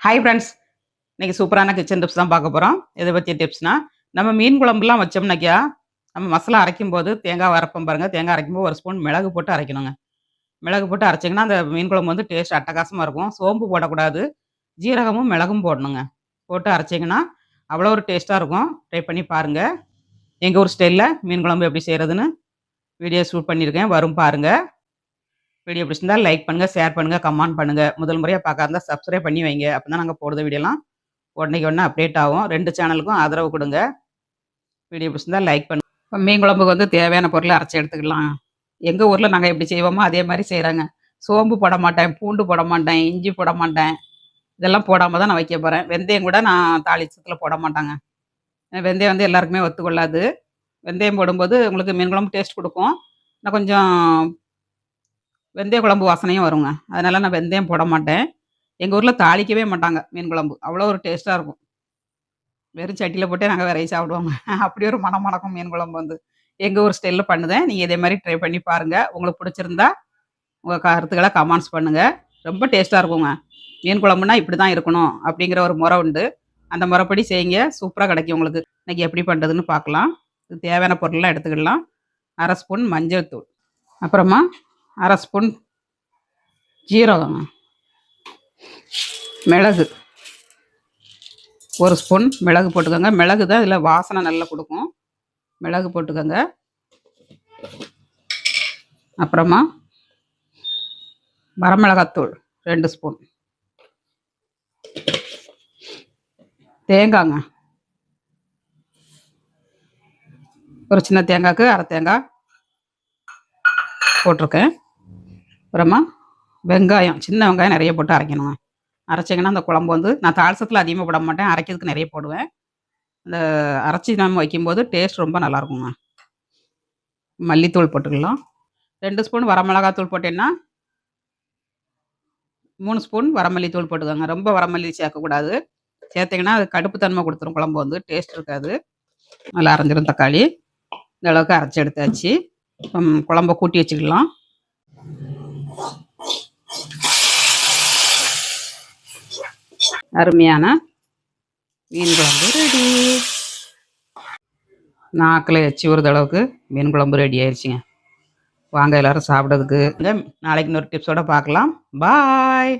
Hi friends, இன்னைக்கு சூப்பரான kitchen tips தான் பார்க்க போகிறோம். எதை பற்றி டிப்ஸ்னா, நம்ம மீன் குழம்புலாம் வச்சோம்னாக்கியா நம்ம மசாலா அரைக்கும் போது தேங்காய் அரைப்போம் பாருங்கள். தேங்காய் அரைக்கும்போது ஒரு ஸ்பூன் மிளகு போட்டு அரைக்கணுங்க. மிளகு போட்டு அரைச்சிங்கன்னா அந்த மீன் குழம்பு வந்து டேஸ்ட் அட்டகாசமாக இருக்கும். சோம்பு போடக்கூடாது, ஜீரகமும் மிளகும் போடணுங்க. போட்டு அரைச்சிங்கன்னா அவ்வளோ ஒரு டேஸ்ட்டாக இருக்கும். ட்ரை பண்ணி பாருங்கள். எங்கள் ஊர் ஸ்டைலில் மீன் குழம்பு எப்படி செய்கிறதுன்னு வீடியோ ஷூட் பண்ணியிருக்கேன், வரும் பாருங்கள். வீடியோ பிடிச்சிருந்தா லைக் பண்ணுங்கள், ஷேர் பண்ணுங்கள், கமெண்ட் பண்ணுங்கள். முதல் முறையாக பார்க்காதா சப்ஸ்கிரைப் பண்ணி வைங்க. அப்போ தான் நாங்கள் போடுற வீடியோலாம் உடனேக்கு உடனே அப்டேட் ஆகும். 2 சேனலுக்கும் ஆதரவு கொடுங்க. வீடியோ பிடிச்சிருந்தா லைக் பண்ணுங்க. இப்போ மீன் குழம்புக்கு வந்து தேவையான பொருளை அரைச்சி எடுத்துக்கலாம். எங்கள் ஊரில் நாங்கள் எப்படி செய்வோமோ அதே மாதிரி செய்கிறாங்க. சோம்பு போட மாட்டேன், பூண்டு போட மாட்டேன், இஞ்சி போட மாட்டேன். இதெல்லாம் போடாமல் தான் நான் வைக்க போகிறேன். வெந்தயம் கூட நான் தாளிச்சத்தில் போட மாட்டாங்க. வெந்தயம் வந்து எல்லாருக்குமே ஒத்துக்கொள்ளாது. வெந்தயம் போடும்போது உங்களுக்கு மீன் குழம்பு டேஸ்ட் கொடுக்கும். நான் கொஞ்சம் வெந்தய குழம்பு வாசனையும் வருங்க. அதனால நான் வெந்தயம் போட மாட்டேன். எங்கள் ஊரில் தாளிக்கவே மாட்டாங்க மீன் குழம்பு. அவ்வளோ ஒரு டேஸ்ட்டாக இருக்கும். வெறும் சட்டியில் போட்டே நாங்கள் விரைவி சாப்பிடுவோங்க. அப்படி ஒரு மணம் மணக்கும் மீன் குழம்பு வந்து. எங்கள் ஊர் ஸ்டைலில் பண்ணுதேன். நீங்கள் இதே மாதிரி ட்ரை பண்ணி பாருங்கள். உங்களுக்கு பிடிச்சிருந்தா உங்கள் கருத்துக்களை கமெண்ட்ஸ் பண்ணுங்கள். ரொம்ப டேஸ்ட்டாக இருக்குங்க. மீன் குழம்புனா இப்படி தான் இருக்கணும் அப்படிங்கிற ஒரு முறை உண்டு. அந்த முறைப்படி செய்யுங்க, சூப்பராக கிடைக்கும் உங்களுக்கு. இன்றைக்கி எப்படி பண்ணுறதுன்னு பார்க்கலாம். இது தேவையான பொருள்லாம் எடுத்துக்கிடலாம். 1/2 ஸ்பூன் மஞ்சள் தூள், அப்புறமா 1/2 ஸ்பூன் ஜீரகம், மிளகு 1 ஸ்பூன் மிளகு போட்டுக்கோங்க. மிளகு தான் இதில் வாசனை நல்லா கொடுக்கும். மிளகு போட்டுக்கோங்க. அப்புறமா வரமிளகாத்தூள் 2 ஸ்பூன், தேங்காய்ங்க ஒரு சின்ன தேங்காய்க்கு 1/2 தேங்காய் போட்டிருக்கேன். அப்புறமா வெங்காயம், சின்ன வெங்காயம் நிறைய போட்டு அரைக்கணுங்க. அரைச்சிங்கன்னா அந்த குழம்பு வந்து நான் தாளிசத்தில் அதிகமாக போட மாட்டேன், அரைக்கிறதுக்கு நிறைய போடுவேன். அந்த அரைச்சி நம்ம வைக்கும்போது டேஸ்ட் ரொம்ப நல்லாயிருக்குங்க. மல்லித்தூள் போட்டுக்கலாம். 2 ஸ்பூன் வரமிளகாத்தூள் போட்டேன்னா 3 ஸ்பூன் வரமல்லித்தூள் போட்டுக்கோங்க. ரொம்ப வரமல்லி சேர்க்கக்கூடாது. சேர்த்திங்கன்னா அது கடுப்பு தன்மை கொடுத்துரும், குழம்பு வந்து டேஸ்ட் இருக்காது. நல்லா அரைஞ்சிடும். தக்காளி இந்த அளவுக்கு அரைச்சி எடுத்தாச்சு. குழம்ப கூட்டி வச்சுக்கலாம். அருமையான மீன் குழம்பு ரெடி. நாக்கில் எச்சி ஒரு அளவுக்கு மீன் குழம்பு ரெடி ஆயிடுச்சுங்க. வாங்க எல்லோரும் சாப்பிட்றதுக்கு. நாளைக்கு இன்னொரு டிப்ஸோடு பார்க்கலாம். பாய்.